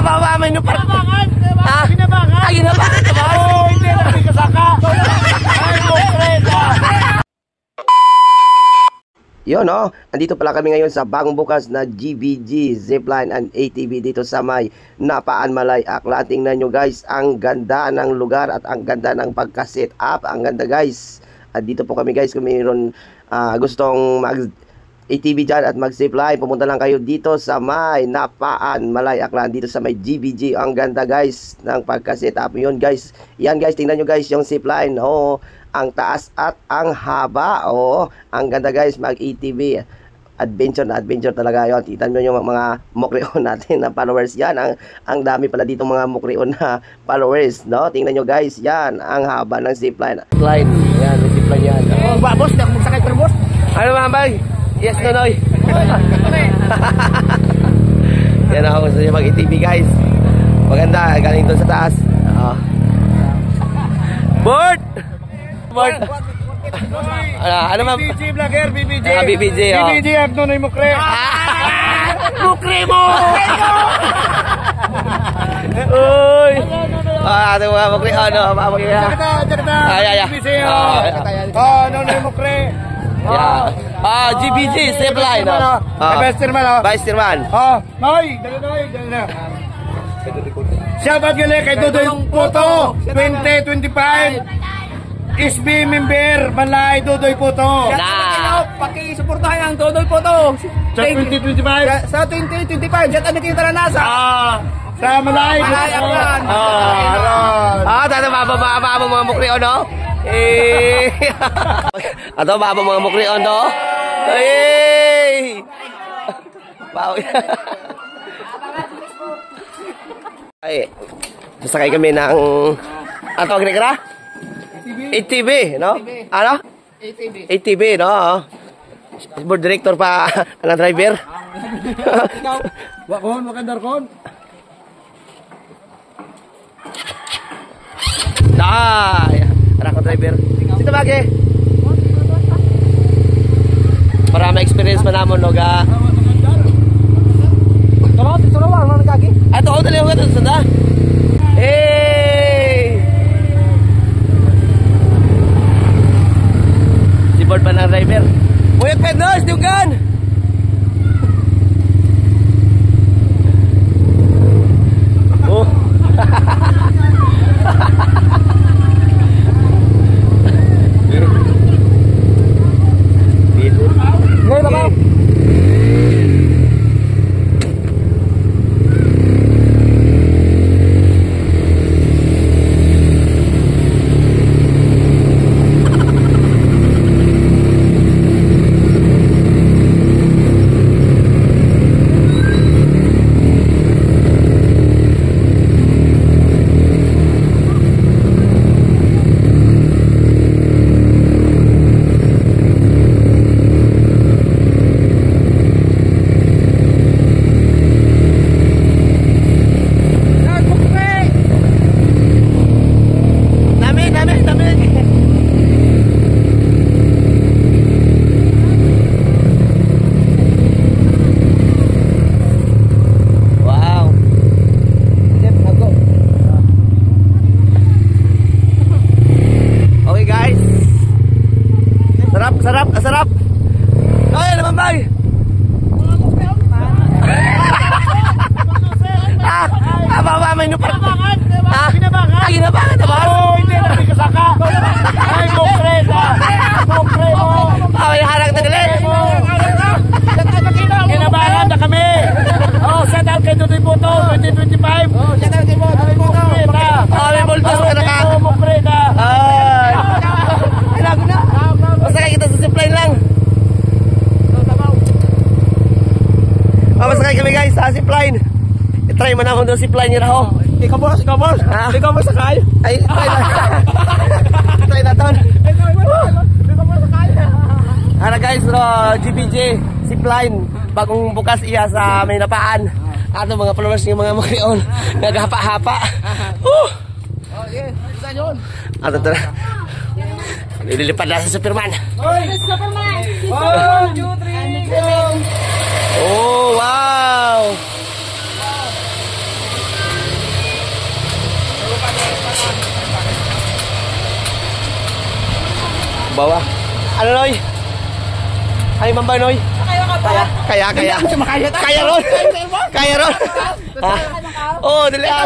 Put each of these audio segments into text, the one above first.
Mababa may nupa. Ginabangan. Ha? Ginabangan. Ay, ginabangan. Oh, hindi na kasaka. Ay, konkreta. Yun, no? Andito pala kami ngayon sa bagong bukas na GBG, Zipline and ATV dito sa may Napaan, Malay, Aklan. Tingnan nyo guys, ang ganda ng lugar at ang ganda ng pagka-set up. Ang ganda guys. At dito po kami guys, kung mayroon gustong mag-ATV dyan at mag-zipline, pumunta lang kayo dito sa may Napaan, Malay, Aklan. Dito sa may GBG. Ang ganda guys ng pagka-set up. Yun guys. Yan guys, tingnan nyo guys yung zipline. Oo. Ang taas at ang haba. Oo, ang ganda guys, mag-ATV. Adventure na adventure talaga yun. Titan nyo yung mga mukrion natin na followers. Yan, ang dami pala dito mga mukrion na followers, no? Tingnan nyo guys, yan, ang haba ng zipline. Zipline, yan, zipline yan. Oh, ba, boss, na magsakay pero boss. Ano mga bay? Yes, Nonoy. Yan ako, gusto nyo mag-ATV guys. Maganda, galing doon sa taas. Board! Board. Ano ma'am? BBJ vlogger, BBJ. BBJ, oh. BBJ, Agnonoy Mukre. Mukre mo! Uy! Ito mga mukre, ano? Jakarta. Ay. BBJ, oh, Nonoy Mukre. Yeah. GBG, Zipline. Vice Chairman, oh. Vice Chairman. Oh, Noy, dali na. Shoutout galing kay Dodoy Puto 2025 SB member Malay Dodoy Puto. Paki-suportahan ang Dodoy Puto Sa 2025 sa 2025 diyan ano kita na sa Malay Aklan. Tata mababa mga mukri no? Ato mababa mga mukri no? Ay, sasakay kami ng ano tawag kira? ATV, no? Ano? ATV, no? Board director pa ang driver. Wakon, wakandarkon. Anak ko driver. Sino bagay? Para ma-experience pa namon no ga. Tolong mana kaki? Ato ako dali ako dito sada. Si board pa ng driver. Muyot pet nos, diugan. Oh. Ngayon na ba? Sarap. Ay, naman bay. Baba may nupa. Ginabangan. Ay, ginabangan na ba? Oh, hindi na kasaka. Ay, konkreta. Ay, harang na galit. Ginabangan na kami. Oh, shout out kay Dodoy Puto 2025. Oh, shout out kay Dodoy Puto. May bultos ka na ka. Konkreta. Ay. Kailangan na. Basta kayo kita sa zipline lang. Basta kayo kami guys sa zipline. I-try mo na akong doon zipline nyo na ako. Ikaw boss. Ikaw boss sakay. Ay, try na. Try na ton. Ano guys, GBJ zipline. Bagong bukas iya sa may Napaan. Ato mga followers ng mga makrion. Naghapa-hapa. Oh, yes. Saan yun? Ato to na. Nililipad na sa Superman. Superman. 1, 2, 3, go. Oh, wow. bawa. Ano, Noy? Ay, mambay, Noy? Kaya. Kaya ron. Kaya ron. Ha? Oo, dali ah.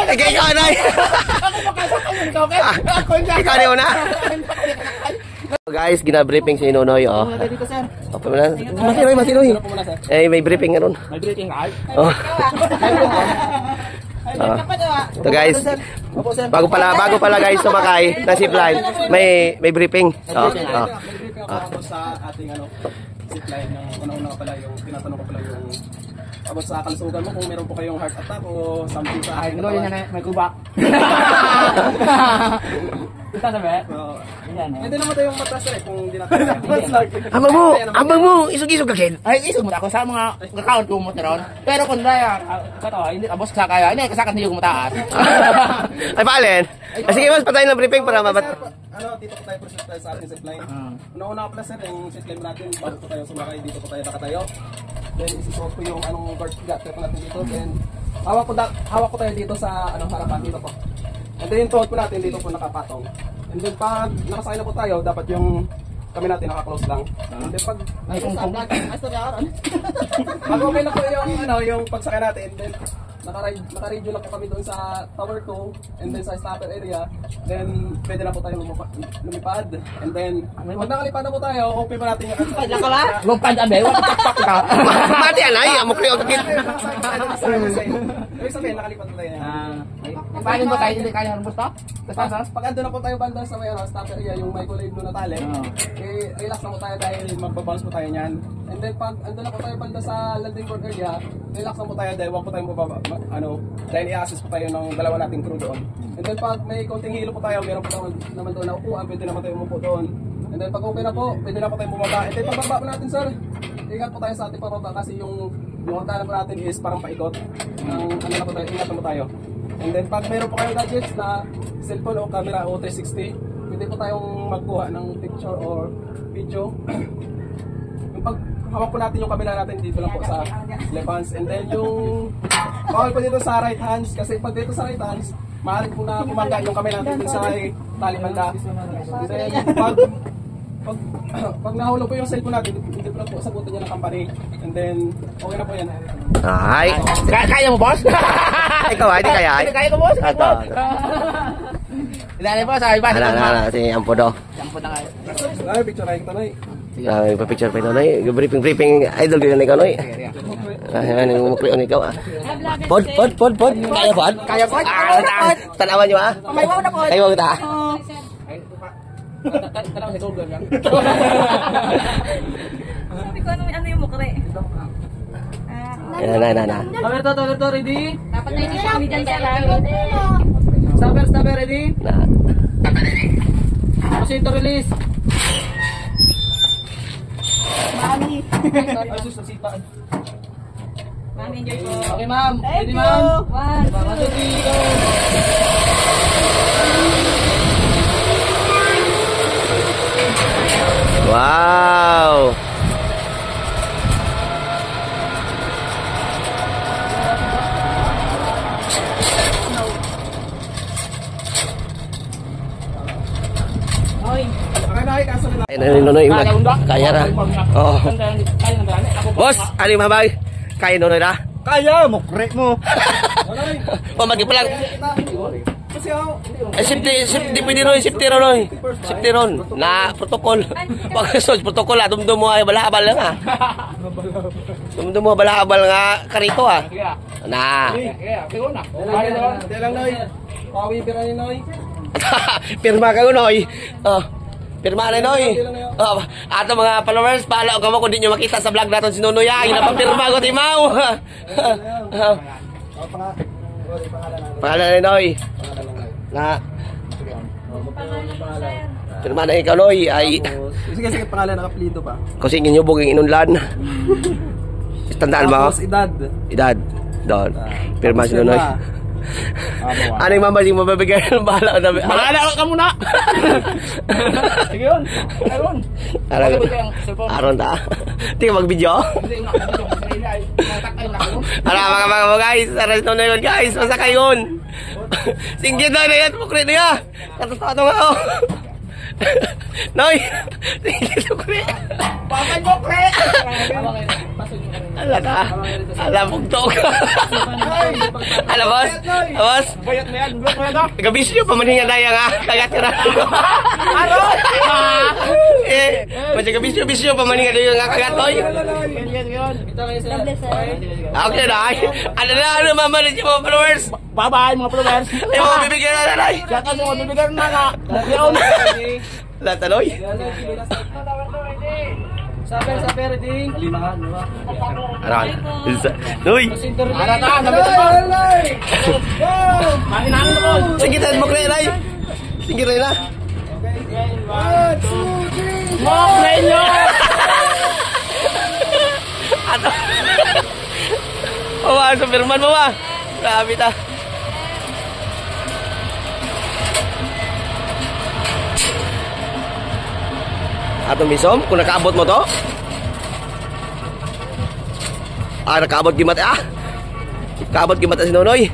Ikaw, Noy. Ikaw na una. Guys, gina-briefing si Nonoy, oh. Dito, sir. Opo na. Matinoy. Eh, may briefing nga ron. May briefing ay. Oh. So guys, bago pala guys sumakay ng zipline, may briefing. Oh. About sa ating zipline ng una-una pala yung tinatanong ko pala yung about sa kalusugan mo kung meron po kayong heart attack o something sa akin. Ano yun na may kubak. Ito na ba? Hindi naman tayong matras kung hindi natin. Amang mo, isog-isog kakin. Ay, isog mo ako sa mga account ko mo teron. Pero kung daya, kato, hindi abos sa kaya, hindi kasakan niyo mataas. Ay paalin. Sige, mas patayin ng briefing para mabat. Dito po tayo proceed tayo sa ating zipline. Una-una pala sir, yung zipline natin, bago po tayo sumakay, dito po tayo nakatayo. Then isusuot ko yung guard gat natin dito. Then hawak ko tayo dito sa harapan dito po. And then yung tuhod po natin dito po nakapatong. And then pag nakasakay na po tayo, dapat yung kami natin naka-close lang. And then pag pag okay na po yung pagsakay natin, then naka-radio na po kami doon sa tower 2 and then sa stopper area. Then pwede na po tayo lumipad. And then pag nakalipad na po tayo, okay pa natin yung Lumpad abe, wala takpak ka. Mati anay, amok ni okit. Ibig sabihin, nakalipad na tayo. Paano ba tayo hindi kaya harmos to? Pag ando na po tayo banda sa may stopper area, yung may kulay blue na tali, relax na po tayo dahil magbabounce po tayo niyan. And then pag ando na po tayo banda sa landing board area, relax na po tayo dahil huwag po tayong bababa, dahil i-assist po tayo ng dalawa nating crew doon. And then pag may konting hilo po tayo, meron po naman doon na upuan, pwede naman tayo umupo doon. And then pag okay na po, pwede na po tayong bumaba. And then pagbaba po natin sir, ingat po tayo sa ating pababa kasi yung hagdanan po natin is parang paikot. Na po tayo, ingat na po tayo. And then pag meron po kayong gadgets na cellphone o camera o 360, pwede po tayong magkuha ng picture or video. Yung pag hawak po natin yung camera natin dito lang po sa left hands. And then yung bawal po dito sa right hands kasi pag dito sa right hands, maaaring po na pumangga yung camera natin dito sa tali banda. And then pag nahulog po yung cellphone natin, hindi po lang po sagutin niya ng company. And then okay na po yan. Ay. Kaya mo, boss? Ikaw ay di kaya. Hindi kaya ko, boss. Ato. Ilan po sa iba? Ala si Ampodo. Sampo na kayo. Ay, picture ay ito na Ay, pa-picture pa ito, Noy. Briefing. Idol ko yun ikaw, Noy. Ay, umukli ang ikaw, ah. Pod. Kaya, pod? Kaya po? Tanawan nyo, ah. May wow na po. Ay, wag ta. Tanaw sa Google yan. Sabi ko ano yung mukre. Na. Towerto, ready? Dapat na hindi siya kami dyan sa Stopper, ready? Na. Proceed to release. Mami. Ay, sus, nasipa. Mami, enjoy po. Okay, ma'am. Thank Ready, you. ma'am? 1, 2, 3, go. Wow. Ay, Nonoy, kaya ra. Oo. Boss, ano yung mabay? Kaya Nonoy ra? Kaya, mukre mo. Pamagi pa lang. Kasi Safety pwede ron, safety ron. Safety ron. Na protocol. Pag protocol, dumdum mo ay balabal lang ah. Dumdum mo balabal nga karito ah. Na. Hindi lang, Noy. Pawi pira ni Noy. Pirma ka Noy. Oh. Pirma na Noy. Oh, ato mga followers, pala ko mo kung di nyo makita sa vlog natin si Nonoy. Ginapapirma ko timaw. Pangalan ni Noy. Na. Pirma na ikaw Noy ay Sige, pangalan naka-plito pa. kasi nyo buging inunlan. Tandaan mo? Tapos edad. Doon. Pirma si Nonoy. Ano yung mababigay ng bahala ko namin? Mahala ka muna! Sige yun. Aron ta? Hindi ka mag-video? Mga guys, aras na yun guys, masakay yun. Singgit na yan, mukri na yan. Katato nga ako. Noy! Sige, pre. Papan mo, pre! Ala ka. Alam mo to ka. Alam, boss? Boss? Bayat na yan, bro, kaya daw. Gabis nyo, pamaningan na yan, ha? Kagat ka na. Aro! Masya gabis nyo, pamaningan na yung kagatoy. Yun. Okay na, ay. Ano, mamalit yung mga followers? Bye-bye, mga followers. Ay, mga bibigyan na nanay. Kaya kasi mga bibigyan na nga. Yun. Lataloy. Saper, ding. Lima. Ano? Noy! Ara na, sabi ko. Makinangin na, boss. Sige, tayo mo kaya, nay. Sige, rin na. Mokre nyo! Ato. Mawa, Superman, mawa. Grabe ta. Atong misom, kung nakaabot mo to. Nakaabot gimat Kaabot gimat si Nonoy.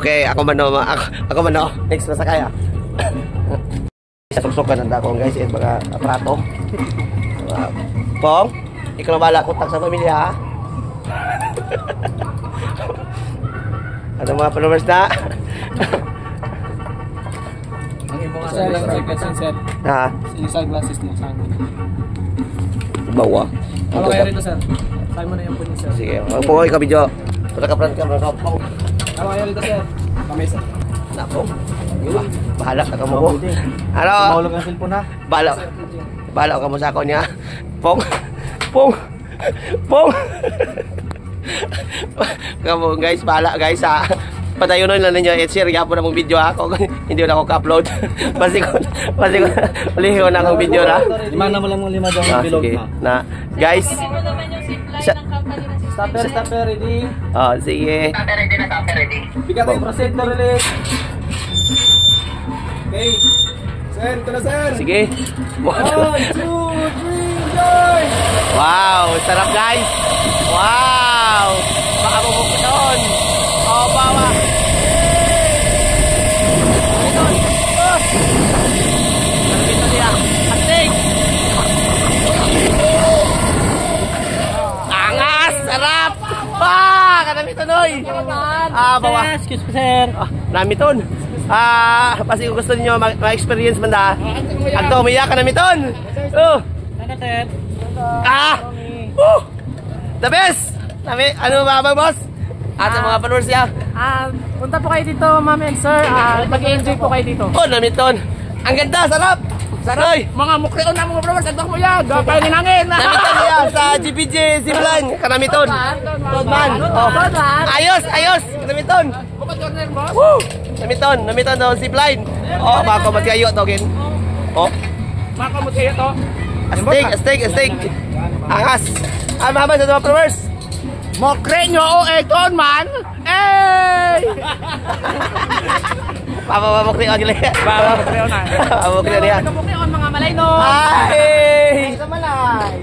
Okay, ako man no. Next na sa kaya. Suksukan ang dakong guys, yung mga aprato. Pong, ikaw na bala kontak sa pamilya, ha? Ano mga followers na? Sir. Ha? Yung sunglasses mo, Bawa. Ano kaya rito, sir? Tayo mo na yung punin, sir. Sige, magpungoy ka video. Punta ka front camera. Pong. Ano kaya rito, sir? Kami, sir. Nako. Bahala ka mo ko. Ano? Mahulog ang cellphone, ha? Bahala ka mo sa ako niya. Pong. Kamu guys, bahala guys, ha. Patayon na lang ninyo, share yapon na mong video ako. Hindi na ako ka-upload. Basi ko ulihin ko na akong video na. Lima na mo lang mong lima daw ang bilog Sige. na. Na, guys. Stopper, ready? Oh, sige. Bigat yung presenter ulit. Okay. Sir, ito na, sir. Sige. 1, 2, 3, enjoy! Wow, sarap guys. Wow. Baka bubuk doon. Oh, bawa. Dito niya. Astig. Angas, sarap. Kadami tunoy. Bawa. Excuse me, sir. Namiton. Pasi kung gusto niyo ma-experience man da. Agto umiyak ka namiton. Ano, sir? The best. Ano ba, boss? At ang mga followers niya. Punta po kayo dito, ma'am and sir. Mag-enjoy po kayo dito. Oh, namiton. Ang ganda, sarap. Sarap. Mga mukreon na mga followers, nagdak mo yan. Gapay ninangin. Namiton niya sa GPG Zipline. Kanamiton. Rodman. Oh. Ayos. Kanamiton. Bukod corner, boss. Woo! Namiton daw zipline. Oh, baka magkayo togin. Oh. Makamot kayo to. Astig. Angas. Mahaba sa mga followers. Mokre nyo, ton man. Ey! Pamamukri o nila. Mokreon na. Pamamukri niya. Mga malay no. Ay! Sa malay.